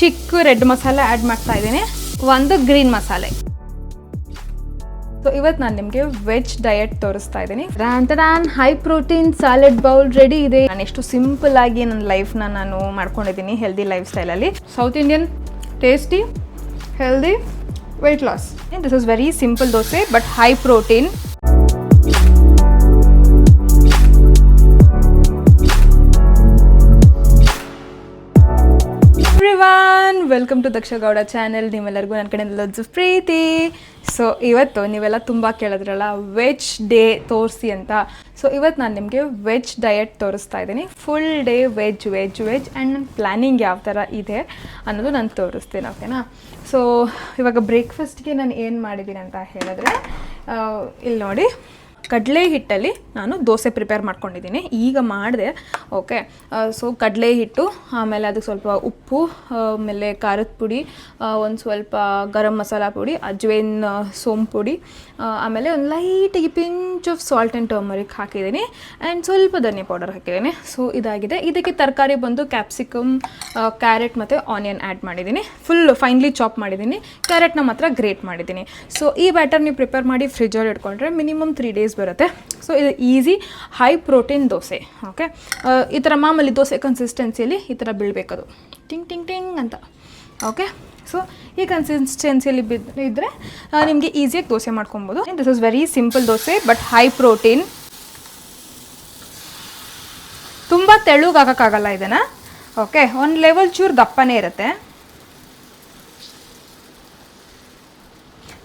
ಚಿಕ್ಕ ರೆಡ್ ಮಸಾಲೆ ಆ್ಯಡ್ ಮಾಡ್ತಾ ಇದ್ದೀನಿ, ಒಂದು ಗ್ರೀನ್ ಮಸಾಲೆ. ಸೊ ಇವತ್ತು ನಾನು ನಿಮಗೆ ವೆಜ್ ಡಯಟ್ ತೋರಿಸ್ತಾ ಇದ್ದೀನಿ. High protein salad bowl ready ಇದೆ. ನಾನು ಎಷ್ಟು ಸಿಂಪಲ್ ಆಗಿ ನನ್ನ ಲೈಫ್ನ ನಾನು ಮಾಡ್ಕೊಂಡಿದ್ದೀನಿ ಹೆಲ್ದಿ ಲೈಫ್ ಸ್ಟೈಲಲ್ಲಿ. South Indian, tasty, healthy, weight loss. This is very simple dosa but high protein. Welcome to Daksha Gowda channel. ನಿಮ್ಮೆಲ್ಲರಿಗೂ ನನ್ನ ಕಡೆಯಿಂದ ಲೊಜ್ಜು ಪ್ರೀತಿ. ಸೊ ಇವತ್ತು ನೀವೆಲ್ಲ ತುಂಬ ಕೇಳಿದ್ರಲ್ಲ ವೆಜ್ ಡೇ ತೋರಿಸಿ ಅಂತ. ಸೊ ಇವತ್ತು ನಾನು ನಿಮಗೆ ವೆಜ್ ಡಯಟ್ ತೋರಿಸ್ತಾ ಇದ್ದೀನಿ. ಫುಲ್ ಡೇ ವೆಜ್ ಆ್ಯಂಡ್ ನನ್ನ ಪ್ಲ್ಯಾನಿಂಗ್ ಯಾವ ಥರ ಇದೆ ಅನ್ನೋದು ನಾನು ತೋರಿಸ್ತೀನಿ, ಓಕೆನಾ. ಸೊ ಇವಾಗ ಬ್ರೇಕ್ಫಾಸ್ಟ್ಗೆ ನಾನು ಏನು ಮಾಡಿದ್ದೀನಿ ಅಂತ ಹೇಳಿದ್ರೆ, ಇಲ್ಲಿ ನೋಡಿ, ಕಡಲೆ ಹಿಟ್ಟಲ್ಲಿ ನಾನು ದೋಸೆ ಪ್ರಿಪೇರ್ ಮಾಡ್ಕೊಂಡಿದ್ದೀನಿ, ಈಗ ಮಾಡಿದೆ, ಓಕೆ. ಸೊ ಕಡಲೆ ಹಿಟ್ಟು, ಆಮೇಲೆ ಅದಕ್ಕೆ ಸ್ವಲ್ಪ ಉಪ್ಪು, ಆಮೇಲೆ ಖಾರದ ಪುಡಿ, ಒಂದು ಸ್ವಲ್ಪ ಗರಂ ಮಸಾಲ ಪುಡಿ, ಅಜ್ವೇನ್ ಸೋಂಪು ಪುಡಿ, ಆಮೇಲೆ ಒಂದು ಲೈಟಿಗೆ pinch of salt and turmeric ಹಾಕಿದ್ದೀನಿ, ಆ್ಯಂಡ್ ಸ್ವಲ್ಪ ಧನಿಯಾ ಪೌಡರ್ ಹಾಕಿದ್ದೀನಿ. ಸೊ ಇದಾಗಿದೆ. ಇದಕ್ಕೆ ತರಕಾರಿ ಬಂದು ಕ್ಯಾಪ್ಸಿಕಮ್, ಕ್ಯಾರೆಟ್ ಮತ್ತು ಆನಿಯನ್ ಆ್ಯಡ್ ಮಾಡಿದ್ದೀನಿ. ಫುಲ್ ಫೈನ್ಲಿ ಚಾಪ್ ಮಾಡಿದ್ದೀನಿ. ಕ್ಯಾರೆಟ್ನ ಮಾತ್ರ ಗ್ರೇಟ್ ಮಾಡಿದ್ದೀನಿ. ಸೊ ಈ ಬ್ಯಾಟರ್ ನೀವು ಪ್ರಿಪೇರ್ ಮಾಡಿ ಫ್ರಿಜ್ಜಲ್ಲಿ ಇಟ್ಕೊಂಡ್ರೆ ಮಿನಿಮಮ್ 3 days ಬರುತ್ತೆ. ಸೊ ಇದು easy high protein dosa, okay. ಈ ಥರ ಮಾಮೂಲಿ ದೋಸೆ ಕನ್ಸಿಸ್ಟೆನ್ಸಿಯಲ್ಲಿ ಈ ಥರ ಬೀಳಬೇಕದು, ಟಿಂಗ್ ಟಿಂಗ್ ಟಿಂಗ್ ಅಂತ, ಓಕೆ. ಸೊ ಈ ಕನ್ಸಿಸ್ಟೆನ್ಸಿಯಲ್ಲಿ ಇದ್ದರೆ ನಿಮಗೆ ಈಸಿಯಾಗಿ ದೋಸೆ ಮಾಡ್ಕೊಬೋದು. This is very simple dosa but high protein. ತುಂಬ ತೆಳುಗೆ ಹಾಕೋಕ್ಕಾಗಲ್ಲ ಇದನ್ನು, ಓಕೆ. ಒಂದು ಲೆವೆಲ್ ಚೂರು ದಪ್ಪನೇ ಇರುತ್ತೆ.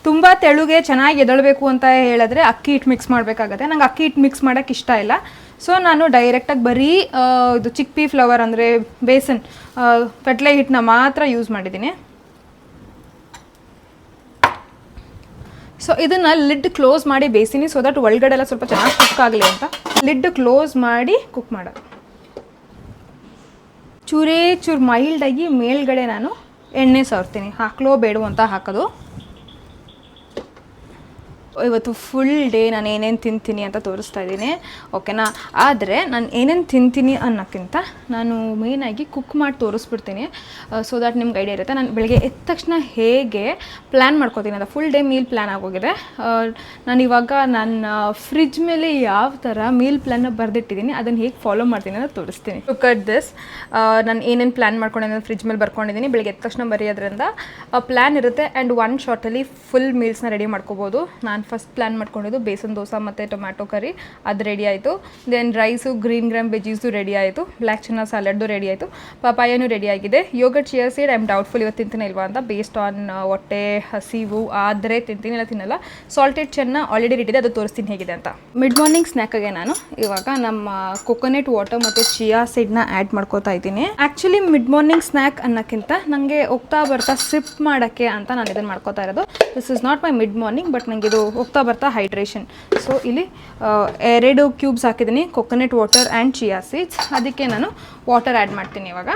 ತುಂಬ ತೆಳುಗೆ ಚೆನ್ನಾಗಿ ಎದಳಬೇಕು ಅಂತ ಹೇಳಿದ್ರೆ ಅಕ್ಕಿ ಹಿಟ್ಟು ಮಿಕ್ಸ್ ಮಾಡಬೇಕಾಗತ್ತೆ. ನಂಗೆ ಅಕ್ಕಿ ಹಿಟ್ಟು ಮಿಕ್ಸ್ ಮಾಡೋಕ್ಕೆ ಇಷ್ಟ ಇಲ್ಲ. ಸೊ ನಾನು ಡೈರೆಕ್ಟಾಗಿ ಬರೀ ಇದು ಚಿಕ್ ಫ್ಲವರ್ ಅಂದರೆ ಬೇಸನ್ ಕಡಲೆ ಹಿಟ್ಟನ್ನ ಮಾತ್ರ ಯೂಸ್ ಮಾಡಿದ್ದೀನಿ. ಸೊ ಇದನ್ನು ಲಿಡ್ ಕ್ಲೋಸ್ ಮಾಡಿ ಬೇಯಿಸಿನಿ, ಸೊ ದಟ್ ಒಳಗಡೆ ಎಲ್ಲ ಸ್ವಲ್ಪ ಚೆನ್ನಾಗಿ ಕುಕ್ ಆಗಲಿ ಅಂತ. ಲಿಡ್ ಕ್ಲೋಸ್ ಮಾಡಿ ಕುಕ್ ಮಾಡೋದು. ಚೂರು ಮೈಲ್ಡಾಗಿ ಮೇಲ್ಗಡೆ ನಾನು ಎಣ್ಣೆ ಸವರ್ತೀನಿ, ಹಾಕ್ಲೋ ಬೇಡವೋ ಅಂತ ಹಾಕೋದು. ಇವತ್ತು ಫುಲ್ ಡೇ ನಾನು ಏನೇನು ತಿಂತೀನಿ ಅಂತ ತೋರಿಸ್ತಾ ಇದ್ದೀನಿ, ಓಕೆನಾ. ಆದರೆ ನಾನು ಏನೇನು ತಿಂತೀನಿ ಅನ್ನೋಕ್ಕಿಂತ ನಾನು ಮೇಯ್ನಾಗಿ ಕುಕ್ ಮಾಡಿ ತೋರಿಸ್ಬಿಡ್ತೀನಿ, ಸೊ ದ್ಯಾಟ್ ನಿಮ್ಗೆ ಐಡಿಯಾ ಇರುತ್ತೆ. ನಾನು ಬೆಳಗ್ಗೆ ಎದ್ದ ತಕ್ಷಣ ಹೇಗೆ ಪ್ಲ್ಯಾನ್ ಮಾಡ್ಕೋತೀನಿ ಅಂತ. ಫುಲ್ ಡೇ ಮೀಲ್ ಪ್ಲ್ಯಾನ್ ಆಗೋಗಿದೆ. ನಾನು ಇವಾಗ ನನ್ನ ಫ್ರಿಜ್ ಮೇಲೆ ಯಾವ ಥರ ಮೀಲ್ ಪ್ಲ್ಯಾನ್ನ ಬರೆದಿಟ್ಟಿದ್ದೀನಿ ಅದನ್ನು ಹೇಗೆ ಫಾಲೋ ಮಾಡ್ತೀನಿ ಅಂತ ತೋರಿಸ್ತೀನಿ. Look at this. ನಾನು ಏನೇನು ಪ್ಲ್ಯಾನ್ ಮಾಡ್ಕೊಂಡಿದ್ದೀನಿ ಫ್ರಿಜ್ ಮೇಲೆ ಬರ್ಕೊಂಡಿದ್ದೀನಿ. ಬೆಳಗ್ಗೆ ಎದ್ದ ತಕ್ಷಣ ಬರೆಯೋದ್ರಿಂದ ಪ್ಲ್ಯಾನ್ ಇರುತ್ತೆ ಆ್ಯಂಡ್ ಒನ್ ಶಾರ್ಟಲ್ಲಿ ಫುಲ್ ಮೀಲ್ಸ್ನ ರೆಡಿ ಮಾಡ್ಕೋಬೋದು. ನಾನು ಫಸ್ಟ್ ಪ್ಲ್ಯಾನ್ ಮಾಡ್ಕೊಂಡಿದ್ದು ಬೇಸನ್ ದೋಸೆ ಮತ್ತು ಟೊಮ್ಯಾಟೊ ಕರಿ, ಅದು ರೆಡಿ ಆಯಿತು. Then rice, green gram veggies ready ಆಯಿತು. ಬ್ಲ್ಯಾಕ್ ಚೆನ್ನ ಸ್ಯಾಲಡ್ಡು ರೆಡಿ ಆಯಿತು. ಪಪಾಯನೂ ರೆಡಿ ಆಗಿದೆ. Yogurt chia seed I am doubtful ಇವತ್ತು ತಿಂತೀನಿ ಇಲ್ವಾ ಅಂತ, ಬೇಸ್ಡ್ ಆನ್ ಹೊಟ್ಟೆ ಹಸಿವು ಆದರೆ ತಿಂತೀನಿ, ಇಲ್ಲ ತಿನ್ನಲ್ಲ. ಸಾಲ್ಟೆಡ್ ಚೆನ್ನ ಆಲ್ರೆಡಿ ರೆಡಿ ಇದೆ, ಅದು ತೋರಿಸ್ತೀನಿ ಹೇಗಿದೆ ಅಂತ. ಮಿಡ್ ಮಾರ್ನಿಂಗ್ ಸ್ನ್ಯಾಕಾಗೆ ನಾನು ಇವಾಗ ನಮ್ಮ ಕೊಕೊನೆಟ್ ವಾಟರ್ ಮತ್ತು ಚಿಯಾ ಸೀಡ್ನ ಆ್ಯಡ್ ಮಾಡ್ಕೋತಾ ಇದ್ದೀನಿ. ಆ್ಯಕ್ಚುಲಿ ಮಿಡ್ ಮಾರ್ನಿಂಗ್ ಸ್ನ್ಯಾಕ್ ಅನ್ನೋಕ್ಕಿಂತ ನನಗೆ ಹೋಗ್ತಾ ಬರ್ತಾ ಸಿಪ್ ಮಾಡೋಕ್ಕೆ ಅಂತ ನಾನು ಇದನ್ನು ಮಾಡ್ಕೋತಾ ಇರೋದು. This is not my mid morning but ನನಗೆ ಇದು ಹೋಗ್ತಾ ಬರ್ತಾ ಹೈಡ್ರೇಷನ್. ಸೊ ಇಲ್ಲಿ 2 ಕ್ಯೂಬ್ಸ್ ಹಾಕಿದ್ದೀನಿ coconut water and chia seeds. ಅದಕ್ಕೆ ನಾನು ವಾಟರ್ ಆ್ಯಡ್ ಮಾಡ್ತೀನಿ ಇವಾಗ.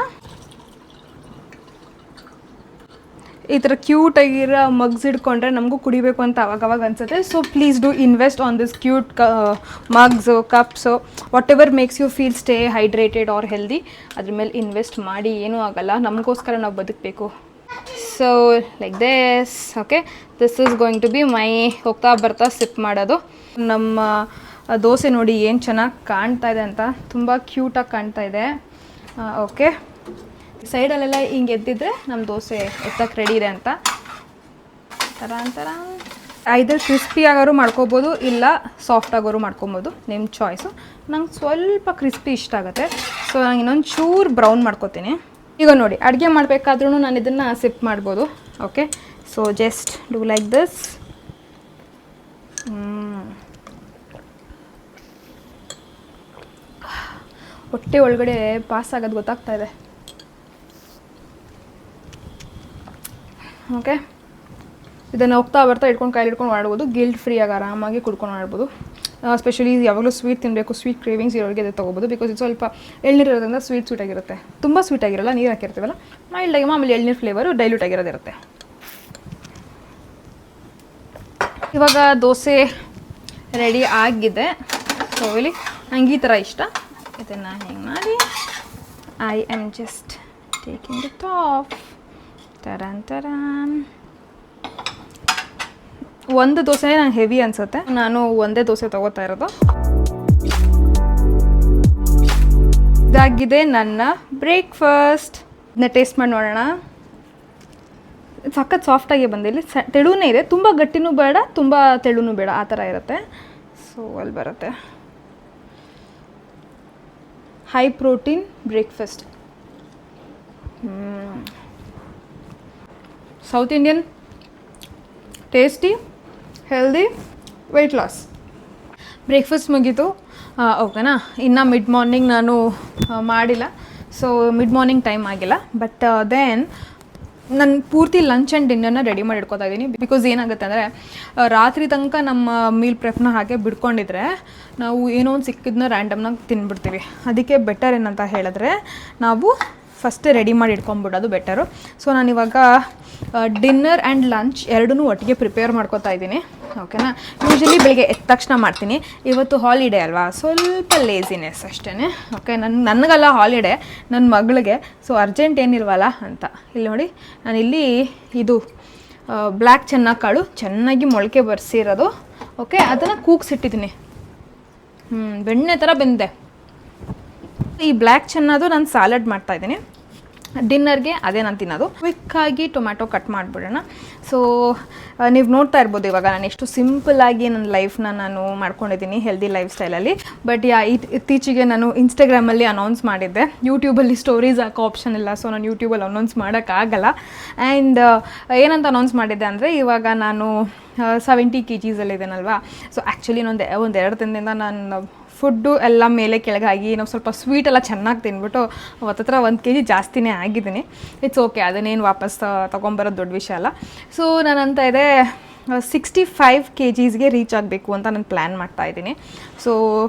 ಈ ಥರ ಕ್ಯೂಟಾಗಿರೋ ಮಗ್ಸ್ ಹಿಡ್ಕೊಂಡ್ರೆ ನಮಗೂ ಕುಡಿಬೇಕು ಅಂತ ಅವಾಗವಾಗ ಅನಿಸುತ್ತೆ. So please do invest on this cute mugs, cups, whatever makes you feel stay hydrated or healthy. ಅದ್ರ ಮೇಲೆ ಇನ್ವೆಸ್ಟ್ ಮಾಡಿ, ಏನೂ ಆಗೋಲ್ಲ, ನಮಗೋಸ್ಕರ ನಾವು ಬದುಕಬೇಕು. So like this, okay. This is going to be my ಹೋಗ್ತಾ ಬರ್ತಾ ಸಿಪ್ ಮಾಡೋದು. ನಮ್ಮ ದೋಸೆ ನೋಡಿ ಏನು ಚೆನ್ನಾಗಿ ಕಾಣ್ತಾ ಇದೆ ಅಂತ, ತುಂಬ ಕ್ಯೂಟಾಗಿ ಕಾಣ್ತಾ ಇದೆ, ಓಕೆ. ಸೈಡಲ್ಲೆಲ್ಲ ಹಿಂಗೆ ಎದ್ದಿದ್ರೆ ನಮ್ಮ ದೋಸೆ ಎತ್ತಕ್ಕೆ ರೆಡಿ ಇದೆ ಅಂತ. ಥರ ಐದರ್ ಕ್ರಿಸ್ಪಿ ಆಗೋರು ಮಾಡ್ಕೋಬೋದು, ಇಲ್ಲ ಸಾಫ್ಟ್ ಆಗೋರು ಮಾಡ್ಕೊಬೋದು, ನಿಮ್ಮ ಚಾಯ್ಸು. ನಂಗೆ ಸ್ವಲ್ಪ ಕ್ರಿಸ್ಪಿ ಇಷ್ಟ ಆಗುತ್ತೆ, ಸೊ ನಂಗೆ ಇನ್ನೊಂದು ಚೂರು ಬ್ರೌನ್ ಮಾಡ್ಕೋತೀನಿ. ಈಗ ನೋಡಿ, ಅಡುಗೆ ಮಾಡಬೇಕಾದ್ರೂ ನಾನು ಇದನ್ನು ಸಿಪ್ ಮಾಡ್ಬೋದು, okay. So just do like this. ಹೊಟ್ಟೆ ಒಳಗಡೆ ಪಾಸ್ ಆಗೋದು ಗೊತ್ತಾಗ್ತಾ ಇದೆ, ಓಕೆ. ಇದನ್ನು ಹೋಗ್ತಾ ಬರ್ತಾ ಇಟ್ಕೊಂಡು ಕೈಲಿ ಇಟ್ಕೊಂಡು ಮಾಡ್ಬೋದು, ಗಿಲ್ಟ್ ಫ್ರೀಯಾಗಿ ಆರಾಮಾಗಿ ಕುಡ್ಕೊಂಡು ಮಾಡ್ಬೋದು. ಸ್ಪೆಷಲಿ ಯಾವಾಗಲೂ ಸ್ವೀಟ್ ತಿನ್ನಬೇಕು, ಸ್ವೀಟ್ ಕ್ರೇವಿಂಗ್ಸ್ ಇರೋರಿಗೆ ಇದು ತೊಗೋಬೋದು. ಬಿಕಾಸ್ ಇದು ಸ್ವಲ್ಪ ಎಳ್ನೀರು ಇರೋದ್ರಿಂದ ಸ್ವೀಟ್ ಆಗಿರುತ್ತೆ. ತುಂಬ ಸ್ವೀಟ್ ಆಗಿರಲ್ಲ, ನೀರು ಹಾಕಿರ್ತೀವಲ್ಲ, ಮೈಲ್ಡಾಗಿ ಮಾಮೂಲಿ ಎಳ್ನೀರು ಫ್ಲೇವರು ಡೈಲ್ಯೂಟ್ ಆಗಿರೋದಿರುತ್ತೆ. ಇವಾಗ ದೋಸೆ ರೆಡಿ ಆಗಿದೆ. ಸೊ ಇಲ್ಲಿ ನಂಗೆ ಈ ಥರ ಇಷ್ಟ. ಇದನ್ನು ಹೆಂಗೆ ಮಾಡಿ I am just taking the top. ಟರಾನ್ ಒಂದು ದೋಸೆ ನಂಗೆ ಹೆವಿ ಅನಿಸುತ್ತೆ, ನಾನು ಒಂದೇ ದೋಸೆ ತೊಗೋತಾ ಇರೋದು. ಇದಾಗಿದೆ ನನ್ನ ಬ್ರೇಕ್ಫಾಸ್ಟ್. ಇದನ್ನ ಟೇಸ್ಟ್ ಮಾಡಿ ನೋಡೋಣ. ಸಖತ್ ಸಾಫ್ಟಾಗಿ ಬಂದಿಲ್ಲ, ತೆಳುನೇ ಇದೆ, ತುಂಬ ಗಟ್ಟಿನೂ ಬೇಡ ತುಂಬ ತೆಳುನೂ ಬೇಡ, ಆ ಥರ ಇರುತ್ತೆ. ಸೊ ಅಲ್ಲಿ ಬರುತ್ತೆ high protein breakfast. South Indian, tasty, healthy, weight loss. Breakfast ಮುಗೀತು. ಓಕೆನಾ, ಇನ್ನು ಮಿಡ್ ಮಾರ್ನಿಂಗ್ ನಾನು ಮಾಡಿಲ್ಲ, ಸೊ ಮಿಡ್ ಮಾರ್ನಿಂಗ್ ಟೈಮ್ ಆಗಿಲ್ಲ. ಬಟ್ ದೆನ್ ನಾನು ಪೂರ್ತಿ ಲಂಚ್ ಆ್ಯಂಡ್ ಡಿನ್ನರ್ನ ರೆಡಿ ಮಾಡಿ ಇಟ್ಕೊತಾ ಇದ್ದೀನಿ. ಬಿಕಾಸ್ ಏನಾಗುತ್ತೆ ಅಂದರೆ ರಾತ್ರಿ ತನಕ ನಮ್ಮ ಮೀಲ್ ಪ್ರೆಪ್ನ ಹಾಗೆ ಬಿಡ್ಕೊಂಡಿದ್ರೆ ನಾವು ಏನೋ ಒಂದು ಸಿಕ್ಕಿದ್ನ ರ್ಯಾಂಡಮ್ನಾಗಿ ತಿನ್ಬಿಡ್ತೀವಿ. ಅದಕ್ಕೆ ಬೆಟರ್ ಏನಂತ ಹೇಳಿದ್ರೆ ನಾವು ಫಸ್ಟೇ ರೆಡಿ ಮಾಡಿ ಇಟ್ಕೊಂಬಿಡೋದು ಬೆಟರು. ಸೊ ನಾನಿವಾಗ ಡಿನ್ನರ್ ಆ್ಯಂಡ್ ಲಂಚ್ ಎರಡನ್ನೂ ಒಟ್ಟಿಗೆ ಪ್ರಿಪೇರ್ ಮಾಡ್ಕೊತಾ ಇದ್ದೀನಿ. ಓಕೆನಾ, ಯೂಶ್ವಲಿ ಬೆಳಿಗ್ಗೆ ಎದ್ದ ತಕ್ಷಣ ಮಾಡ್ತೀನಿ. ಇವತ್ತು ಹಾಲಿಡೇ ಅಲ್ವಾ, ಸ್ವಲ್ಪ ಲೇಸಿನೆಸ್ ಅಷ್ಟೇ. ಓಕೆ, ನನಗಲ್ಲ ಹಾಲಿಡೇ, ನನ್ನ ಮಗಳಿಗೆ. ಸೊ ಅರ್ಜೆಂಟ್ ಏನಿಲ್ವಲ್ಲ ಅಂತ. ಇಲ್ಲಿ ನೋಡಿ, ನಾನಿಲ್ಲಿ ಇದು ಬ್ಲ್ಯಾಕ್ ಚೆನ್ನ ಕಾಳು ಚೆನ್ನಾಗಿ ಮೊಳಕೆ ಬರ್ಸಿರೋದು. ಓಕೆ, ಅದನ್ನು ಕೂಗ್ಸಿಟ್ಟಿದ್ದೀನಿ. ಬೆಣ್ಣೆ ಥರ ಬೆಂದೆ. ಈ ಬ್ಲ್ಯಾಕ್ ಚೆನ್ನದು ನಾನು ಸಾಲಡ್ ಮಾಡ್ತಾಯಿದ್ದೀನಿ. ಡಿನ್ನರ್ಗೆ ಅದೇ ನಾನು ತಿನ್ನೋದು. ಕ್ವಿಕ್ಕಾಗಿ ಟೊಮ್ಯಾಟೊ ಕಟ್ ಮಾಡಿಬಿಡೋಣ. ಸೊ ನೀವು ನೋಡ್ತಾ ಇರ್ಬೋದು ಇವಾಗ ನಾನು ಎಷ್ಟು ಸಿಂಪಲ್ಲಾಗಿ ನನ್ನ ಲೈಫ್ನ ನಾನು ಮಾಡ್ಕೊಂಡಿದ್ದೀನಿ ಹೆಲ್ದಿ ಲೈಫ್ ಸ್ಟೈಲಲ್ಲಿ. ಬಟ್ ಇತ್ತೀಚೆಗೆ ನಾನು ಇನ್ಸ್ಟಾಗ್ರಾಮಲ್ಲಿ ಅನೌನ್ಸ್ ಮಾಡಿದ್ದೆ, ಯೂಟ್ಯೂಬಲ್ಲಿ ಸ್ಟೋರೀಸ್ ಹಾಕೋ ಆಪ್ಷನ್ ಇಲ್ಲ. ಸೊ ನಾನು ಯೂಟ್ಯೂಬಲ್ಲಿ ಅನೌನ್ಸ್ ಮಾಡೋಕ್ಕಾಗಲ್ಲ. ಆ್ಯಂಡ್ ಏನಂತ ಅನೌನ್ಸ್ ಮಾಡಿದ್ದೆ ಅಂದರೆ ಇವಾಗ ನಾನು 70 kgsಲ್ಲಿದ್ದೇನಲ್ವಾ. ಸೊ ಆ್ಯಕ್ಚುಲಿ ಒಂದು 2 ದಿನದಿಂದ ನಾನು ಫುಡ್ಡು ಎಲ್ಲ ಮೇಲೆ ಕೆಳಗಾಗಿ ನಾವು ಸ್ವಲ್ಪ ಸ್ವೀಟೆಲ್ಲ ಚೆನ್ನಾಗಿ ತಿನ್ಬಿಟ್ಟು ಹತ್ರ 1 kg ಜಾಸ್ತಿನೇ ಆಗಿದ್ದೀನಿ. ಇಟ್ಸ್ ಓಕೆ, ಅದನ್ನೇನು ವಾಪಸ್ ತೊಗೊಂಬರೋದು ದೊಡ್ಡ ವಿಷಯ ಅಲ್ಲ. ಸೊ ನಾನಂತ ಇದೆ 65 kgsಗೆ ರೀಚ್ ಆಗಬೇಕು ಅಂತ ನಾನು ಪ್ಲ್ಯಾನ್ ಮಾಡ್ತಾಯಿದ್ದೀನಿ. ಸೊ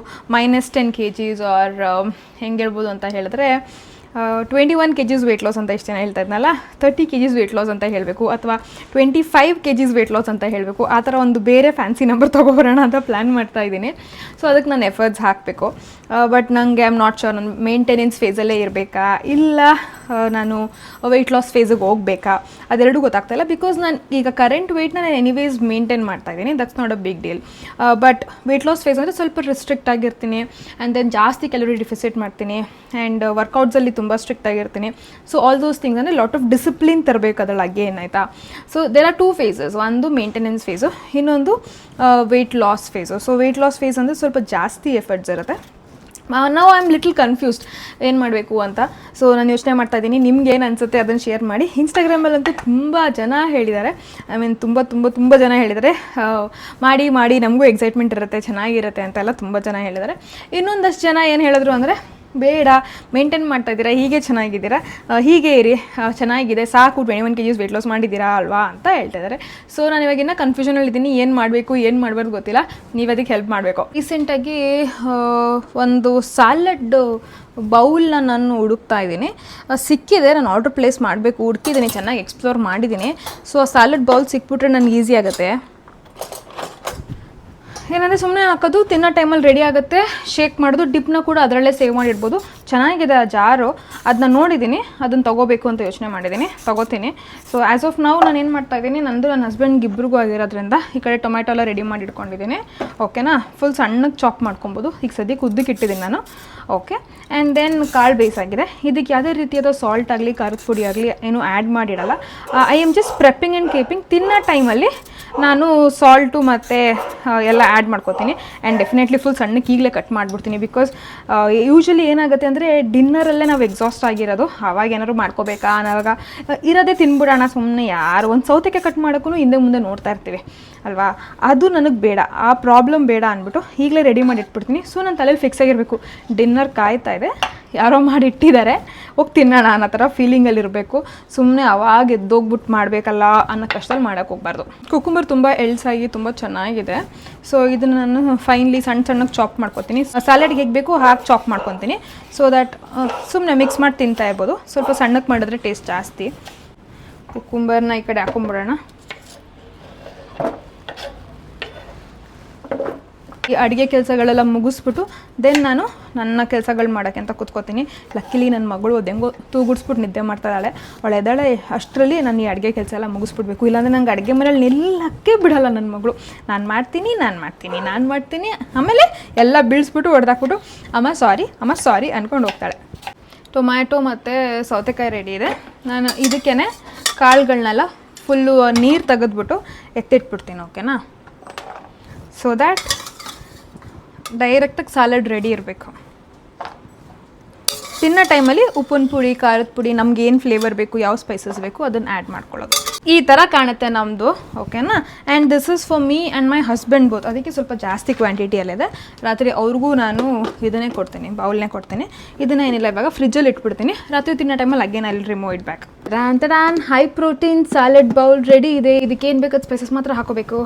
-10 kgs ಆರ್ ಹೆಂಗೆ ಹೇಳ್ಬೋದು ಅಂತ ಹೇಳಿದ್ರೆ 21 kgs ವೆಯ್ಟ್ ಲಾಸ್ ಅಂತ ಎಷ್ಟು ಜನ ಹೇಳ್ತಾ ಇದ್ನಲ್ಲ, 30 kgs ವೆಯ್ಟ್ ಲಾಸ್ ಅಂತ ಹೇಳಬೇಕು, ಅಥವಾ 25 kgs ವೆಯ್ಟ್ ಲಾಸ್ ಅಂತ ಹೇಳಬೇಕು. ಆ ಥರ ಒಂದು ಬೇರೆ ಫ್ಯಾನ್ಸಿ ನಂಬರ್ ತೊಗೊಬರೋಣ ಅಂತ ಪ್ಲ್ಯಾನ್ ಮಾಡ್ತಾಯಿದ್ದೀನಿ. ಸೊ ಅದಕ್ಕೆ ನಾನು ಎಫರ್ಟ್ಸ್ ಹಾಕಬೇಕು. ಬಟ್ ನನಗೆ ಐ ಆಮ್ ನಾಟ್ ಶೋರ್, ನಾನು ಮೇಂಟೆನೆನ್ಸ್ ಫೇಸಲ್ಲೇ ಇರಬೇಕಾ ಇಲ್ಲ ನಾನು ವೆಯ್ಟ್ ಲಾಸ್ ಫೇಸಿಗೆ ಹೋಗಬೇಕಾ, ಅದೆರಡೂ ಗೊತ್ತಾಗ್ತಾಯಿಲ್ಲ. ಬಿಕಾಸ್ ನಾನು ಈಗ ಕರೆಂಟ್ ವೆಯ್ಟ್ನ ನಾನು ಎನಿವೇಸ್ ಮೇಂಟೈನ್ ಮಾಡ್ತಾಯಿದ್ದೀನಿ, that's not a big deal. But weight loss phase ಅಂದರೆ ಸ್ವಲ್ಪ ರಿಸ್ಟ್ರಿಕ್ಟ್ ಆಗಿರ್ತೀನಿ, ಆ್ಯಂಡ್ ದೆನ್ ಜಾಸ್ತಿ ಕ್ಯಾಲೋರಿ ಡಿಫಿಸಿಟ್ ಮಾಡ್ತೀನಿ, ಆ್ಯಂಡ್ ವರ್ಕೌಟ್ಸಲ್ಲಿ ತುಂಬ ಸ್ಟ್ರಿಕ್ಟ್ ಆಗಿರ್ತೀನಿ. ಸೊ ಆಲ್ ದೋಸ್ ಥಿಂಗ್ಸ್ ಅಂದರೆ ಲಾಟ್ ಆಫ್ ಡಿಸಿಪ್ಲಿನ್ ತರಬೇಕು ಅದರೊಳಗೆ, ಏನಾಯ್ತಾ. ಸೊ ದೇರ್ ಆರ್ 2 phases, ಒಂದು ಮೇಂಟೆನೆನ್ಸ್ ಫೇಸು, ಇನ್ನೊಂದು weight loss phase. So weight loss phase ಅಂದರೆ ಸ್ವಲ್ಪ ಜಾಸ್ತಿ ಎಫರ್ಟ್ಸ್ ಇರುತ್ತೆ. ನಾವು ಐ ಆಮ್ ಲಿಟಲ್ ಕನ್ಫ್ಯೂಸ್ಡ್ ಏನು ಮಾಡಬೇಕು ಅಂತ. ಸೊ ನಾನು ಯೋಚನೆ ಮಾಡ್ತಾಯಿದ್ದೀನಿ, ನಿಮ್ಗೆ ಏನು ಅನಿಸುತ್ತೆ ಅದನ್ನು ಶೇರ್ ಮಾಡಿ. ಇನ್ಸ್ಟಾಗ್ರಾಮಲ್ಲಂತೂ ತುಂಬ ಜನ ಹೇಳಿದ್ದಾರೆ, ಐ ಮೀನ್ ತುಂಬ ಜನ ಹೇಳಿದ್ದಾರೆ ಮಾಡಿ ನಮಗೂ ಎಕ್ಸೈಟ್ಮೆಂಟ್ ಇರುತ್ತೆ, ಚೆನ್ನಾಗಿರುತ್ತೆ ಅಂತೆಲ್ಲ ತುಂಬ ಜನ ಹೇಳಿದ್ದಾರೆ. ಇನ್ನೊಂದಷ್ಟು ಜನ ಏನು ಹೇಳಿದ್ರು ಅಂದರೆ ಬೇಡ, ಮೇಂಟೈನ್ ಮಾಡ್ತಾಯಿದ್ದೀರಾ, ಹೀಗೆ ಚೆನ್ನಾಗಿದ್ದೀರಾ, ಹೀಗೆ ಇರಿ, ಚೆನ್ನಾಗಿದೆ ಸಾಕು, 21 kgs ವೆಯ್ಟ್ ಲಾಸ್ ಮಾಡಿದ್ದೀರಾ ಅಲ್ವಾ ಅಂತ ಹೇಳ್ತಿದ್ದಾರೆ. ಸೊ ನಾನು ಇವಾಗಿನ್ನ ಕನ್ಫ್ಯೂಷನಲ್ಲಿದ್ದೀನಿ, ಏನು ಮಾಡಬೇಕು ಏನು ಮಾಡಬಾರ್ದು ಗೊತ್ತಿಲ್ಲ, ನೀವು ಅದಕ್ಕೆ ಹೆಲ್ಪ್ ಮಾಡಬೇಕು. ರೀಸೆಂಟಾಗಿ ಒಂದು ಸಾಲಡ್ ಬೌಲ್ನ ನಾನು ಹುಡುಕ್ತಾ ಇದ್ದೀನಿ, ಸಿಕ್ಕಿದೆ. ನಾನು ಆರ್ಡ್ರ್ ಪ್ಲೇಸ್ ಮಾಡಬೇಕು, ಹುಡುಕಿದ್ದೀನಿ, ಚೆನ್ನಾಗಿ ಎಕ್ಸ್ಪ್ಲೋರ್ ಮಾಡಿದ್ದೀನಿ. ಸೊ ಆ ಸಾಲಡ್ ಬೌಲ್ ಸಿಕ್ಬಿಟ್ರೆ ನನಗೆ ಈಸಿ ಆಗುತ್ತೆ. ಏನಂದರೆ ಸುಮ್ಮನೆ ಹಾಕೋದು, ತಿನ್ನೋ ಟೈಮಲ್ಲಿ ರೆಡಿ ಆಗುತ್ತೆ, ಶೇಕ್ ಮಾಡೋದು, ಡಿಪ್ನ ಕೂಡ ಅದರಲ್ಲೇ ಸೇವ್ ಮಾಡಿಡ್ಬೋದು. ಚೆನ್ನಾಗಿದೆ ಆ ಜಾರು, ಅದನ್ನ ನೋಡಿದ್ದೀನಿ, ಅದನ್ನು ತೊಗೋಬೇಕು ಅಂತ ಯೋಚನೆ ಮಾಡಿದ್ದೀನಿ, ತೊಗೋತೀನಿ. ಸೊ ಆ್ಯಸ್ ಆಫ್ ನಾವು ನಾನು ಏನು ಮಾಡ್ತಾಯಿದ್ದೀನಿ, ನಂದು ನನ್ನ ಹಸ್ಬೆಂಡ್ಗೆ ಇಬ್ರಿಗೂ ಆಗಿರೋದ್ರಿಂದ ಈ ಕಡೆ ಟೊಮ್ಯಾಟೊ ಎಲ್ಲ ರೆಡಿ ಮಾಡಿ ಇಟ್ಕೊಂಡಿದ್ದೀನಿ. ಓಕೆನಾ, ಫುಲ್ ಸಣ್ಣಗೆ ಚಾಪ್ ಮಾಡ್ಕೊಬೋದು. ಈಗ ಸದ್ಯಕ್ಕೆ ಉದ್ದಕ್ಕೆ ಇಟ್ಟಿದ್ದೀನಿ ನಾನು. ಓಕೆ, ಆ್ಯಂಡ್ ದೆನ್ ಕಾಳು ಬೇಯಿಸಾಗಿದೆ. ಇದಕ್ಕೆ ಯಾವುದೇ ರೀತಿಯಾದ ಸಾಲ್ಟ್ ಆಗಲಿ ಖಾರದ ಪುಡಿ ಆಗಲಿ ಏನು ಆ್ಯಡ್ ಮಾಡಿಡಲ್ಲ. I am just prepping and keeping. ತಿನ್ನೋ ಟೈಮಲ್ಲಿ ನಾನು ಸಾಲ್ಟು ಮತ್ತು ಎಲ್ಲ ಆ್ಯಡ್ ಮಾಡ್ಕೋತೀನಿ. ಆ್ಯಂಡ್ ಡೆಫಿನೆಟ್ಲಿ ಫುಲ್ ಸಣ್ಣಕ್ಕೆ ಈಗಲೇ ಕಟ್ ಮಾಡಿಬಿಡ್ತೀನಿ. ಬಿಕಾಸ್ ಯೂಶ್ವಲಿ ಏನಾಗುತ್ತೆ ಅಂದರೆ ಡಿನ್ನರಲ್ಲೇ ನಾವು ಎಕ್ಸಾಸ್ಟ್ ಆಗಿರೋದು, ಆವಾಗ ಏನಾದ್ರು ಮಾಡ್ಕೋಬೇಕಾ ಅನ್ನೋವಾಗ ಇರೋದೇ ತಿನ್ಬಿಡೋಣ ಸುಮ್ಮನೆ, ಯಾರು ಒಂದು ಸೌತೆಕಾಯಿ ಕಟ್ ಮಾಡೋಕ್ಕೂ ಹಿಂದೆ ಮುಂದೆ ನೋಡ್ತಾ ಇರ್ತೀವಿ ಅಲ್ವಾ. ಅದು ನನಗೆ ಬೇಡ, ಆ ಪ್ರಾಬ್ಲಮ್ ಬೇಡ ಅಂದ್ಬಿಟ್ಟು ಈಗಲೇ ರೆಡಿ ಮಾಡಿ ಇಟ್ಬಿಡ್ತೀನಿ. ಸೊ ನನ್ನ ತಲೆಯಲ್ಲಿ ಫಿಕ್ಸ್ ಆಗಿರಬೇಕು, ಡಿನ್ನರ್ ಕಾಯ್ತಾ ಇದೆ, ಯಾರೋ ಮಾಡಿ ಇಟ್ಟಿದ್ದಾರೆ, ಹೋಗಿ ತಿನ್ನೋಣ ಅನ್ನೋ ಥರ ಫೀಲಿಂಗಲ್ಲಿರಬೇಕು. ಸುಮ್ಮನೆ ಅವಾಗ ಎದ್ದೋಗ್ಬಿಟ್ಟು ಮಾಡಬೇಕಲ್ಲ ಅನ್ನೋ ಕಷ್ಟದಲ್ಲಿ ಮಾಡೋಕ್ಕೆ ಹೋಗ್ಬಾರ್ದು. ಕುಕುಂಬರ್ ತುಂಬ ಎಳ್ಸಾಗಿ ತುಂಬ ಚೆನ್ನಾಗಿದೆ. ಸೊ ಇದನ್ನು ನಾನು ಫೈನ್ಲಿ ಸಣ್ಣಗೆ ಚಾಪ್ ಮಾಡ್ಕೊತೀನಿ. ಸ್ಯಾಲಡ್ಗೆ ಹೇಗೆ ಬೇಕು ಹಾಕಿ ಚಾಪ್ ಮಾಡ್ಕೊತೀನಿ. ಸೊ ದ್ಯಾಟ್ ಸುಮ್ಮನೆ ಮಿಕ್ಸ್ ಮಾಡಿ ತಿಂತಾ ಇರ್ಬೋದು. ಸ್ವಲ್ಪ ಸಣ್ಣಕ್ಕೆ ಮಾಡಿದ್ರೆ ಟೇಸ್ಟ್ ಜಾಸ್ತಿ. ಕುಕುಂಬರ್ನ ಈ ಕಡೆ ಹಾಕೊಂಬಿಡೋಣ. ಈ ಅಡುಗೆ ಕೆಲಸಗಳೆಲ್ಲ ಮುಗಿಸ್ಬಿಟ್ಟು ದೆನ್ ನಾನು ನನ್ನ ಕೆಲಸಗಳು ಮಾಡೋಕ್ಕೆ ಅಂತ ಕೂತ್ಕೋತೀನಿ. ಲಕ್ಕಿಲಿ ನನ್ನ ಮಗಳು ಅದೆಂಗೋ ತೂಗುಡ್ಸ್ಬಿಟ್ಟು ನಿದ್ದೆ ಮಾಡ್ತಾಳೆ. ಅವಳು ಎದ್ದಾಳೆ ಅಷ್ಟರಲ್ಲಿ ನಾನು ಈ ಅಡುಗೆ ಕೆಲಸ ಎಲ್ಲ ಮುಗಿಸ್ಬಿಡ್ಬೇಕು. ಇಲ್ಲಾಂದರೆ ನಂಗೆ ಅಡುಗೆ ಮನೇಲಿ ನಿಲ್ಲಕ್ಕೆ ಬಿಡಲ್ಲ ನನ್ನ ಮಗಳು. ನಾನು ಮಾಡ್ತೀನಿ ಆಮೇಲೆ ಎಲ್ಲ ಬೀಳಿಸ್ಬಿಟ್ಟು ಹೊಡೆದಾಕ್ಬಿಟ್ಟು ಅಮ್ಮ ಸಾರಿ ಅಂದ್ಕೊಂಡು ಹೋಗ್ತಾಳೆ. ಟೊಮ್ಯಾಟೊ ಮತ್ತು ಸೌತೆಕಾಯಿ ರೆಡಿ ಇದೆ. ನಾನು ಇದಕ್ಕೇ ಕಾಳುಗಳನ್ನೆಲ್ಲ ಫುಲ್ಲು ನೀರು ತೆಗೆದ್ಬಿಟ್ಟು ಎತ್ತಿಟ್ಬಿಡ್ತೀನಿ. ಓಕೆನಾ? ಸೊ ದ್ಯಾಟ್ ಡೈರೆಕ್ಟಾಗಿ ಸಾಲಡ್ ರೆಡಿ ಇರಬೇಕು. ತಿನ್ನೋ ಟೈಮಲ್ಲಿ ಉಪ್ಪಿನ ಪುಡಿ, ಖಾರದ ಪುಡಿ, ನಮ್ಗೆ ಏನು ಫ್ಲೇವರ್ ಬೇಕು, ಯಾವ ಸ್ಪೈಸಸ್ ಬೇಕು ಅದನ್ನು ಆ್ಯಡ್ ಮಾಡ್ಕೊಳ್ಳೋದು. ಈ ಥರ ಕಾಣುತ್ತೆ ನಮ್ಮದು. ಓಕೆನಾ? And this is for me and my husband both. ಅದಕ್ಕೆ ಸ್ವಲ್ಪ ಜಾಸ್ತಿ ಕ್ವಾಂಟಿಟಿಯಲ್ಲಿದೆ. ರಾತ್ರಿ ಅವ್ರಿಗೂ ನಾನು ಇದನ್ನೇ ಕೊಡ್ತೀನಿ, ಬೌಲ್ನೇ ಕೊಡ್ತೀನಿ. ಇದನ್ನೇ ಏನಿಲ್ಲ ಇವಾಗ ಫ್ರಿಜ್ಜಲ್ಲಿ ಇಟ್ಬಿಡ್ತೀನಿ. ರಾತ್ರಿ ತಿನ್ನೋ ಟೈಮಲ್ಲಿ again I will remove it back. Ron high protein salad bowl ready ಇದೆ. ಇದಕ್ಕೇನು ಬೇಕಾದ ಸ್ಪೈಸಸ್ ಮಾತ್ರ ಹಾಕೋಬೇಕು.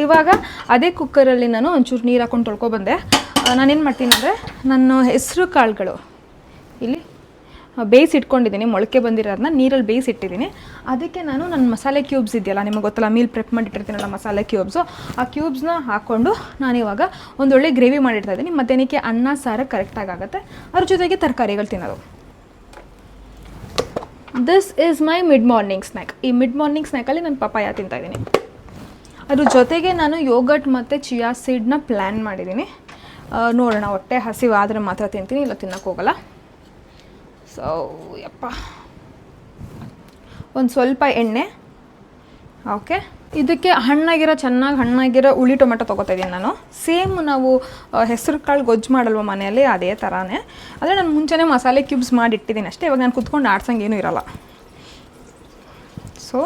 ಇವಾಗ ಅದೇ ಕುಕ್ಕರಲ್ಲಿ ನಾನು ಒಂಚೂರು ನೀರು ಹಾಕ್ಕೊಂಡು ತೊಳ್ಕೊಬಂದೆ. ನಾನೇನು ಮಾಡ್ತೀನಿ ಅಂದರೆ ನನ್ನ ಹೆಸರು ಕಾಳುಗಳು ಇಲ್ಲಿ ಬೇಯಿಸಿಟ್ಕೊಂಡಿದ್ದೀನಿ. ಮೊಳಕೆ ಬಂದಿರೋದನ್ನ ನೀರಲ್ಲಿ ಬೇಯಿಸಿಟ್ಟಿದ್ದೀನಿ. ಅದಕ್ಕೆ ನಾನು ನನ್ನ ಮಸಾಲೆ ಕ್ಯೂಬ್ಸ್ ಇದೆಯಲ್ಲ, ನಿಮಗೆ ಗೊತ್ತಲ್ಲ, ಮೀಲ್ ಪ್ರೆಪ್ ಮಾಡಿಟ್ಟಿರ್ತೀನಲ್ಲ ಮಸಾಲೆ ಕ್ಯೂಬ್ಸು, ಆ ಕ್ಯೂಬ್ಸ್ನ ಹಾಕ್ಕೊಂಡು ನಾನಿವಾಗ ಒಂದೊಳ್ಳೆ ಗ್ರೇವಿ ಮಾಡಿರ್ತಾಯಿದ್ದೀನಿ. ಮತ್ತೇನಕ್ಕೆ ಅನ್ನ ಸಾರು ಕರೆಕ್ಟಾಗಿ ಆಗುತ್ತೆ. ಅದ್ರ ಜೊತೆಗೆ ತರಕಾರಿಗಳು ತಿನ್ನೋದು. This is my mid morning snack. ಈ ಮಿಡ್ ಮಾರ್ನಿಂಗ್ ಸ್ನ್ಯಾಕಲ್ಲಿ ನಾನು ಪಪಾಯ ತಿಂತಾಯಿದ್ದೀನಿ. ಅದ್ರ ಜೊತೆಗೆ ನಾನು ಯೋಗರ್ಟ್ ಮತ್ತು ಚಿಯಾ ಸೀಡ್ನ ಪ್ಲ್ಯಾನ್ ಮಾಡಿದ್ದೀನಿ. ನೋಡೋಣ, ಹೊಟ್ಟೆ ಹಸಿವಾದರೆ ಮಾತ್ರ ತಿಂತೀನಿ, ಇಲ್ಲ ತಿನ್ನೋಕ್ಕೆ ಹೋಗಲ್ಲ. ಸೊ ಒಂದು ಸ್ವಲ್ಪ ಎಣ್ಣೆ. ಓಕೆ, ಇದಕ್ಕೆ ಚೆನ್ನಾಗಿ ಹಣ್ಣಾಗಿರೋ ಹುಳಿ ಟೊಮೆಟೊ ತೊಗೋತಾಯಿದ್ದೀನಿ ನಾನು. ಸೇಮ್ ನಾವು ಹೆಸರು ಕಾಳು ಗೊಜ್ಜು ಮಾಡಲ್ವ ಮನೆಯಲ್ಲಿ, ಅದೇ ಥರನೇ. ಆದರೆ ನಾನು ಮುಂಚೆನೇ ಮಸಾಲೆ ಕ್ಯೂಬ್ಸ್ ಮಾಡಿಟ್ಟಿದ್ದೀನಿ ಅಷ್ಟೇ. ಇವಾಗ ನಾನು ಕುತ್ಕೊಂಡು ಆಡ್ಸಂಗೇನೂ ಇರೋಲ್ಲ. ಸೊ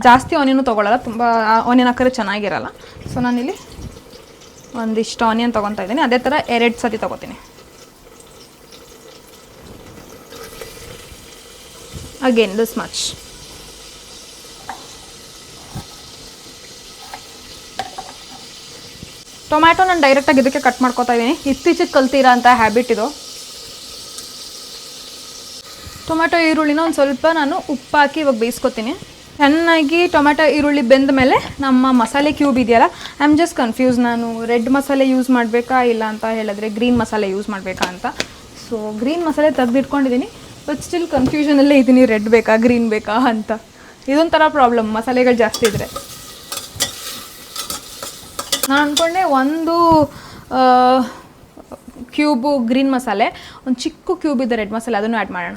ಜಾಸ್ತಿ ಆನಿಯನು ತೊಗೊಳ್ಳಲ್ಲ, ತುಂಬ ಆನಿಯನ್ ಹಾಕಿದ್ರೆ ಚೆನ್ನಾಗಿರಲ್ಲ. ಸೊ ನಾನಿಲ್ಲಿ ಒಂದಿಷ್ಟು ಆನಿಯನ್ ತೊಗೊತಾ ಇದ್ದೀನಿ. ಅದೇ ಥರ 2 ಸತಿ ತೊಗೋತೀನಿ. Again this much. ಟೊಮ್ಯಾಟೊ ನಾನು ಡೈರೆಕ್ಟಾಗಿ ಇದಕ್ಕೆ ಕಟ್ ಮಾಡ್ಕೊತಾ ಇದ್ದೀನಿ. ಇತ್ತೀಚೆಗೆ ಕಲ್ತಿರೋ ಅಂಥ ಹ್ಯಾಬಿಟ್ ಇದು. ಟೊಮ್ಯಾಟೊ ಈರುಳ್ಳಿನ ಒಂದು ಸ್ವಲ್ಪ ನಾನು ಉಪ್ಪು ಹಾಕಿ ಇವಾಗ ಬೇಯಿಸ್ಕೊತೀನಿ. ಚೆನ್ನಾಗಿ ಟೊಮ್ಯಾಟೊ ಈರುಳ್ಳಿ ಬೆಂದ ಮೇಲೆ ನಮ್ಮ ಮಸಾಲೆ ಕ್ಯೂಬ್ ಇದೆಯಲ್ಲ, ಐ ಆಮ್ ಜಸ್ಟ್ ಕನ್ಫ್ಯೂಸ್. ನಾನು ರೆಡ್ ಮಸಾಲೆ ಯೂಸ್ ಮಾಡಬೇಕಾ ಇಲ್ಲ ಅಂತ ಹೇಳಿದ್ರೆ ಗ್ರೀನ್ ಮಸಾಲೆ ಯೂಸ್ ಮಾಡಬೇಕಾ ಅಂತ. ಸೊ ಗ್ರೀನ್ ಮಸಾಲೆ ತೆಗೆದಿಟ್ಕೊಂಡಿದ್ದೀನಿ, ಬಟ್ ಸ್ಟಿಲ್ ಕನ್ಫ್ಯೂಷನಲ್ಲೇ ಇದ್ದೀನಿ, ರೆಡ್ ಬೇಕಾ ಗ್ರೀನ್ ಬೇಕಾ ಅಂತ. ಇದೊಂಥರ ಪ್ರಾಬ್ಲಮ್ ಮಸಾಲೆಗಳು ಜಾಸ್ತಿ ಇದ್ದರೆ. ನಾನು ಅಂದ್ಕೊಂಡೆ ಒಂದು ಕ್ಯೂಬು ಗ್ರೀನ್ ಮಸಾಲೆ, ಒಂದು ಚಿಕ್ಕ ಕ್ಯೂಬ್ ಇದೆ ರೆಡ್ ಮಸಾಲೆ, ಅದನ್ನು ಆ್ಯಡ್ ಮಾಡೋಣ.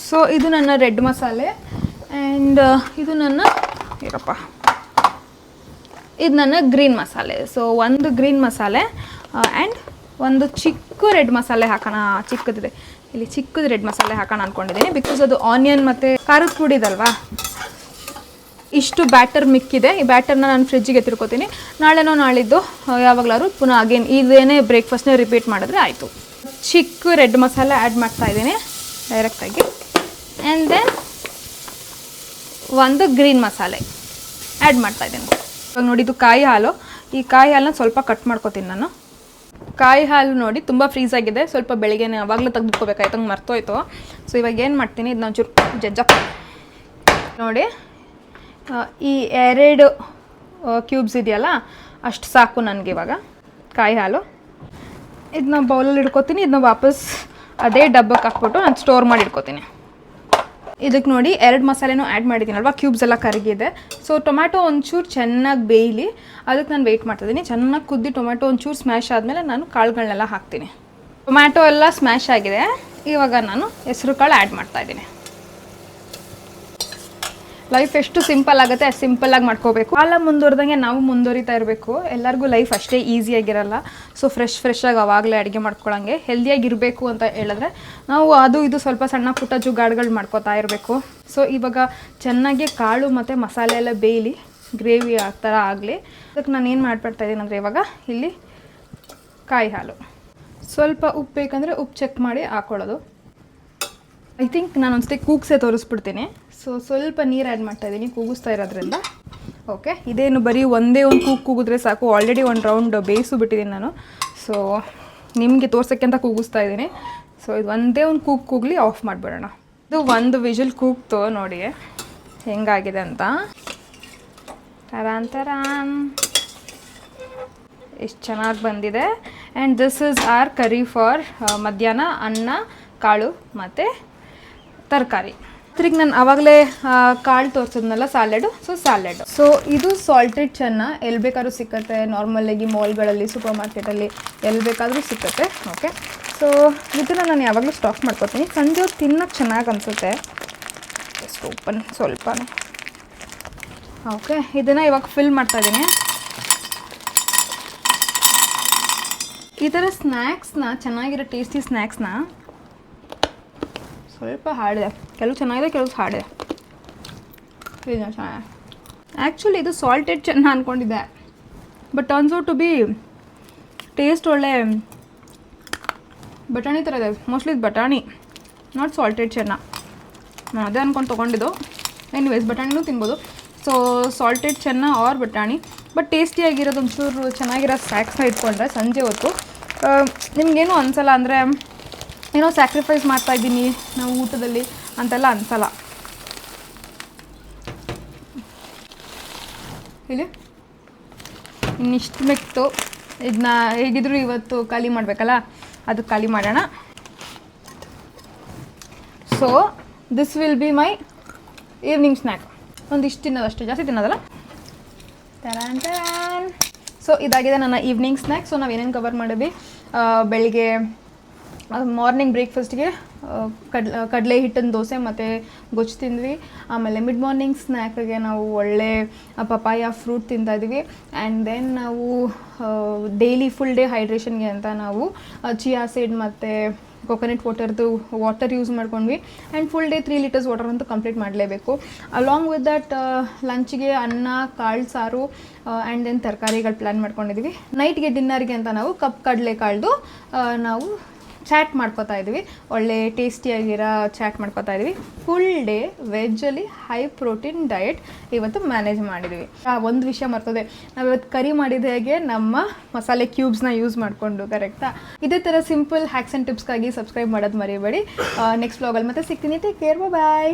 ಸೊ ಇದು ನನ್ನ ರೆಡ್ ಮಸಾಲೆ ಆ್ಯಂಡ್ ಇದು ನನ್ನ ಗ್ರೀನ್ ಮಸಾಲೆ. ಸೊ ಒಂದು ಗ್ರೀನ್ ಮಸಾಲೆ ಆ್ಯಂಡ್ ಒಂದು ಚಿಕ್ಕ ರೆಡ್ ಮಸಾಲೆ ಹಾಕೋಣ. ಚಿಕ್ಕದಿದೆ ಇಲ್ಲಿ, ಚಿಕ್ಕದು ರೆಡ್ ಮಸಾಲೆ ಹಾಕೋಣ ಅಂದ್ಕೊಂಡಿದ್ದೀನಿ. ಬಿಕಾಸ್ ಅದು ಆನಿಯನ್ ಮತ್ತು ಖಾರದ ಪುಡಿ ಇದಲ್ವಾ. ಇಷ್ಟು ಬ್ಯಾಟರ್ ಮಿಕ್ಕಿದೆ. ಈ ಬ್ಯಾಟರ್ನ ನಾನು ಫ್ರಿಜ್ಜಿಗೆ ಎತ್ತಿರ್ಕೋತೀನಿ. ನಾಳೆನೋ ನಾಳಿದ್ದು ಯಾವಾಗಲಾದ್ರು ಪುನಃ ಅಗೇನ್ ಇದೇನೇ ಬ್ರೇಕ್ಫಾಸ್ಟ್ನೇ ರಿಪೀಟ್ ಮಾಡಿದ್ರೆ ಆಯಿತು. ಚಿಕ್ಕ ರೆಡ್ ಮಸಾಲೆ ಆ್ಯಡ್ ಮಾಡ್ತಾಯಿದ್ದೀನಿ ಡೈರೆಕ್ಟಾಗಿ. ಆ್ಯಂಡ್ ದೆನ್ ಒಂದು ಗ್ರೀನ್ ಮಸಾಲೆ ಆ್ಯಡ್ ಮಾಡ್ತಾಯಿದ್ದೀನಿ. ಇವಾಗ ನೋಡಿ, ಇದು ಕಾಯಿ ಹಾಲು. ಈ ಕಾಯಿ ಹಾಲನ್ನ ಸ್ವಲ್ಪ ಕಟ್ ಮಾಡ್ಕೊತೀನಿ ನಾನು. ಕಾಯಿ ಹಾಲು ನೋಡಿ ತುಂಬ ಫ್ರೀಸ್ ಆಗಿದೆ. ಸ್ವಲ್ಪ ಬೆಳಿಗ್ಗೆನೇ ಆವಾಗಲೂ ತೆಗೆದುಕೋಬೇಕಾಯ್ತು, ಹಂಗೆ ಮರ್ತೋಯ್ತು. ಸೊ ಇವಾಗ ಏನು ಮಾಡ್ತೀನಿ, ಇದನ್ನ ಒಂಚೂರು ಜಜ್ಜಪ್ಪ ನೋಡಿ. ಈ 2 ಕ್ಯೂಬ್ಸ್ ಇದೆಯಲ್ಲ, ಅಷ್ಟು ಸಾಕು ನನಗೆ ಇವಾಗ ಕಾಯಿ ಹಾಲು. ಇದನ್ನ ಬೌಲಲ್ಲಿ ಇಟ್ಕೋತೀನಿ. ಇದನ್ನ ವಾಪಸ್ ಅದೇ ಡಬ್ಬಕ್ಕೆ ಹಾಕ್ಬಿಟ್ಟು ನಾನು ಸ್ಟೋರ್ ಮಾಡಿ ಇಟ್ಕೋತೀನಿ. ಇದಕ್ಕೆ ನೋಡಿ 2 ಮಸಾಲೆನೂ ಆ್ಯಡ್ ಮಾಡಿದ್ದೀನಲ್ವ, ಕ್ಯೂಬ್ಸ್ ಎಲ್ಲ ಕರಗಿದೆ. ಸೊ ಟೊಮ್ಯಾಟೊ ಒಂಚೂರು ಚೆನ್ನಾಗಿ ಬೇಯಲಿ, ಅದಕ್ಕೆ ನಾನು ವೆಯ್ಟ್ ಮಾಡ್ತಿದ್ದೀನಿ. ಚೆನ್ನಾಗಿ ಕುದ್ದಿ ಟೊಮ್ಯಾಟೊ ಒಂಚೂರು ಸ್ಮ್ಯಾಶ್ ಆದಮೇಲೆ ನಾನು ಕಾಳುಗಳನ್ನೆಲ್ಲ ಹಾಕ್ತೀನಿ. ಟೊಮ್ಯಾಟೊ ಎಲ್ಲ ಸ್ಮ್ಯಾಶ್ ಆಗಿದೆ. ಇವಾಗ ನಾನು ಹೆಸರು ಕಾಳು ಆ್ಯಡ್ ಮಾಡ್ತಾಯಿದ್ದೀನಿ. ಲೈಫ್ ಎಷ್ಟು ಸಿಂಪಲ್ ಆಗುತ್ತೆ ಅಷ್ಟು ಸಿಂಪಲ್ಲಾಗಿ ಮಾಡ್ಕೋಬೇಕು. ಕಾಲ ಮುಂದುವರೆದಂಗೆ ನಾವು ಮುಂದುವರಿತಾ ಇರಬೇಕು. ಎಲ್ಲರಿಗೂ ಲೈಫ್ ಅಷ್ಟೇ ಈಸಿಯಾಗಿರಲ್ಲ. ಸೊ ಫ್ರೆಶಾಗಿ ಅವಾಗಲೇ ಅಡುಗೆ ಮಾಡ್ಕೊಳ್ಳೋಂಗೆ ಹೆಲ್ದಿಯಾಗಿರಬೇಕು ಅಂತ ಹೇಳಿದ್ರೆ ನಾವು ಅದು ಇದು ಸ್ವಲ್ಪ ಸಣ್ಣ ಪುಟ್ಟ ಜುಗಾಡುಗಳು ಮಾಡ್ಕೋತಾ ಇರಬೇಕು. ಸೊ ಇವಾಗ ಚೆನ್ನಾಗಿ ಕಾಳು ಮತ್ತು ಮಸಾಲೆ ಎಲ್ಲ ಬೇಯಲಿ, ಗ್ರೇವಿ ಆ ಥರ ಆಗಲಿ. ಅದಕ್ಕೆ ನಾನು ಏನು ಮಾಡ್ಬಿಡ್ತಾಯಿದ್ದೀನಿ ಅಂದರೆ ಇವಾಗ ಇಲ್ಲಿ ಕಾಯಿ ಹಾಲು, ಸ್ವಲ್ಪ ಉಪ್ಪು ಬೇಕಂದರೆ ಉಪ್ಪು ಚೆಕ್ ಮಾಡಿ ಹಾಕ್ಕೊಳ್ಳೋದು. ಐ ಥಿಂಕ್ ನಾನು ಒಂದ್ಸತಿ ಕೂಗ್ಸೇ ತೋರಿಸ್ಬಿಡ್ತೀನಿ. ಸೊ ಸ್ವಲ್ಪ ನೀರು ಆ್ಯಡ್ ಮಾಡ್ತಾಯಿದ್ದೀನಿ ಕೂಗಿಸ್ತಾ ಇರೋದ್ರಿಂದ. ಓಕೆ, ಇದೇನು ಬರೀ ಒಂದೇ ಒಂದು ಕೂಗಿದ್ರೆ ಸಾಕು. ಆಲ್ರೆಡಿ ಒಂದು ರೌಂಡ್ ಬೇಯಿಸು ಬಿಟ್ಟಿದ್ದೀನಿ ನಾನು. ಸೊ ನಿಮಗೆ ತೋರ್ಸೋಕ್ಕೆ ಅಂತ ಕೂಗಿಸ್ತಾ ಇದ್ದೀನಿ. ಸೊ ಇದು ಒಂದೇ ಒಂದು ಕೂಗಲಿ, ಆಫ್ ಮಾಡಿಬಿಡೋಣ. ಇದು ಒಂದು ವಿಷಲ್ ಕೂಗ್ತು ನೋಡಿ ಹೆಂಗಾಗಿದೆ ಅಂತ. ತರಾನ್ ಎಷ್ಟು ಚೆನ್ನಾಗಿ ಬಂದಿದೆ. And this is our curry for ಮಧ್ಯಾಹ್ನ, ಅನ್ನ, ಕಾಳು ಮತ್ತು ತರಕಾರಿ. ತಿರ್ಗಿ ನಾನು ಆವಾಗಲೇ ಕಾಳು ತೋರಿಸಿದ್ನಲ್ಲ ಸ್ಯಾಲೆಡು, ಸೊ ಇದು ಸಾಲ್ಟೆಡ್ ಚೆನ್ನ. ಎಲ್ಲಿ ಬೇಕಾದ್ರೂ ಸಿಕ್ಕತ್ತೆ, ನಾರ್ಮಲಾಗಿ ಮಾಲ್ಗಳಲ್ಲಿ, ಸೂಪರ್ ಮಾರ್ಕೆಟಲ್ಲಿ ಎಲ್ಲಿ ಬೇಕಾದರೂ ಸಿಕ್ಕತ್ತೆ. ಓಕೆ, ಸೊ ಇದನ್ನು ನಾನು ಯಾವಾಗಲೂ ಸ್ಟಾಕ್ ಮಾಡ್ಕೊತೀನಿ. ಸಂಜೆ ಹೊತ್ತು ತಿನ್ನೋಕ್ಕೆ ಚೆನ್ನಾಗಿ ಅನಿಸುತ್ತೆ. ಜಸ್ಟ್ ಓಪನ್ ಸ್ವಲ್ಪನೇ. ಓಕೆ, ಇದನ್ನು ಇವಾಗ ಫಿಲ್ ಮಾಡ್ತಾಯಿದ್ದೀನಿ. ಈ ಥರ ಸ್ನ್ಯಾಕ್ಸ್ನ, ಚೆನ್ನಾಗಿರೋ ಟೇಸ್ಟಿ ಸ್ನ್ಯಾಕ್ಸ್ನ ಸ್ವಲ್ಪ ಹಾಡಿದೆ, ಕೆಲವು ಚೆನ್ನಾಗಿದೆ, ಕೆಲವು ಹಾಡಿದೆ. ಇದು ಚೆನ್ನಾಗಿದೆ. ಆ್ಯಕ್ಚುಲಿ ಇದು ಸಾಲ್ಟೆಡ್ ಚೆನ್ನ ಅಂದ್ಕೊಂಡಿದ್ದೆ, but turns out to be taste ಒಳ್ಳೆ ಬಟಾಣಿ ಥರ ಇದೆ. ಮೋಸ್ಟ್ಲಿ ಇದು ಬಟಾಣಿ, ನಾಟ್ ಸಾಲ್ಟೆಡ್ ಚೆನ್ನ. ನಾನು ಅದೇ ಅಂದ್ಕೊಂಡು ತೊಗೊಂಡಿದ್ದು. ಎನಿವೇಸ್ ಬಟಾಣಿನೂ ತಿನ್ಬೋದು. ಸೊ ಸಾಲ್ಟೆಡ್ ಚೆನ್ನ ಆರ್ ಬಟಾಣಿ, ಬಟ್ ಟೇಸ್ಟಿಯಾಗಿರೋದು ಒಂಚೂರು ಚೆನ್ನಾಗಿರೋ ಸ್ನ್ಯಾಕ್ಸ್ನ ಇಟ್ಕೊಂಡ್ರೆ ಸಂಜೆ ಹೊತ್ತು ನಿಮಗೇನು ಅನಿಸಲ್ಲ, ಅಂದರೆ ಏನೋ ಸ್ಯಾಕ್ರಿಫೈಸ್ ಮಾಡ್ತಾಯಿದ್ದೀನಿ ನಾವು ಊಟದಲ್ಲಿ ಅಂತೆಲ್ಲ ಅನಿಸಲ್ಲ. ಇಲ್ಲಿ ಇನ್ನಿಷ್ಟು ಮಿಕ್ತು. ಇದನ್ನ ಹೇಗಿದ್ರು ಇವತ್ತು ಖಾಲಿ ಮಾಡಬೇಕಲ್ಲ, ಅದು ಖಾಲಿ ಮಾಡೋಣ. So this will be my evening snack. ಒಂದಿಷ್ಟು ತಿನ್ನೋದು, ಅಷ್ಟೇ, ಜಾಸ್ತಿ ತಿನ್ನೋದಲ್ಲ. ತರಾನ್. ಸೊ ಇದಾಗಿದೆ ನನ್ನ ಈವ್ನಿಂಗ್ ಸ್ನ್ಯಾಕ್. ಸೊ ನಾವೇನೇನು ಕವರ್ ಮಾಡಿದ್ವಿ, ಬೆಳಿಗ್ಗೆ ಮಾರ್ನಿಂಗ್ ಬ್ರೇಕ್ಫಾಸ್ಟ್ಗೆ ಕಡಲೆ ಹಿಟ್ಟಿನ ದೋಸೆ ಮತ್ತು ಗೊಜ್ಜು ತಿಂದ್ವಿ. ಆಮೇಲೆ ಮಿಡ್ ಮಾರ್ನಿಂಗ್ ಸ್ನ್ಯಾಕ್ಗೆ ನಾವು ಒಳ್ಳೆ ಪಪಾಯ ಫ್ರೂಟ್ ತಿಂತಾಯಿದ್ವಿ. ಆ್ಯಂಡ್ ದೆನ್ ನಾವು ಡೈಲಿ ಫುಲ್ ಡೇ ಹೈಡ್ರೇಷನ್ಗೆ ಅಂತ ನಾವು ಚಿಯಾ ಸೀಡ್ ಮತ್ತು ಕೊಕೊನಟ್ ವಾಟರ್ ಯೂಸ್ ಮಾಡ್ಕೊಂಡ್ವಿ. And full day 3 litres water ಅಂತೂ ಕಂಪ್ಲೀಟ್ ಮಾಡಲೇಬೇಕು. ಅಲಾಂಗ್ ವಿತ್ ದಟ್ ಲಂಚ್ಗೆ ಅನ್ನ, ಕಾಳು ಸಾರು ಆ್ಯಂಡ್ ದೆನ್ ತರಕಾರಿಗಳು ಪ್ಲ್ಯಾನ್ ಮಾಡ್ಕೊಂಡಿದ್ವಿ. ನೈಟ್ಗೆ ಡಿನ್ನರ್ಗೆ ಅಂತ ನಾವು ಕಡಲೆ ಕಾಳ್ದು ನಾವು ಚಾಟ್ ಮಾಡ್ಕೋತಾ ಇದ್ವಿ. ಒಳ್ಳೆ ಟೇಸ್ಟಿಯಾಗಿರೋ ಚಾಟ್ ಮಾಡ್ಕೋತಾ ಇದ್ವಿ. ಫುಲ್ ಡೇ ವೆಜ್ಜಲ್ಲಿ ಹೈ ಪ್ರೋಟೀನ್ ಡಯಟ್ ಇವತ್ತು ಮ್ಯಾನೇಜ್ ಮಾಡಿದ್ವಿ. ಒಂದು ವಿಷಯ ಮರ್ತದೆ, ನಾವು ಇವತ್ತು ಕರಿ ಮಾಡಿದ ಹೇಗೆ ನಮ್ಮ ಮಸಾಲೆ ಕ್ಯೂಬ್ಸ್ನ ಯೂಸ್ ಮಾಡಿಕೊಂಡು, ಕರೆಕ್ಟಾ? ಇದೇ ಥರ ಸಿಂಪಲ್ ಹ್ಯಾಕ್ಸ್ ಆ್ಯಂಡ್ ಟಿಪ್ಸ್ಗಾಗಿ ಸಬ್ಸ್ಕ್ರೈಬ್ ಮಾಡೋದು ಮರಿಬೇಡಿ. ನೆಕ್ಸ್ಟ್ ವ್ಲಾಗಲ್ಲಿ ಮತ್ತೆ ಸಿಗ್ತೀನಿ. ಟೇಕ್ ಕೇರ್, ಬಾಯ್.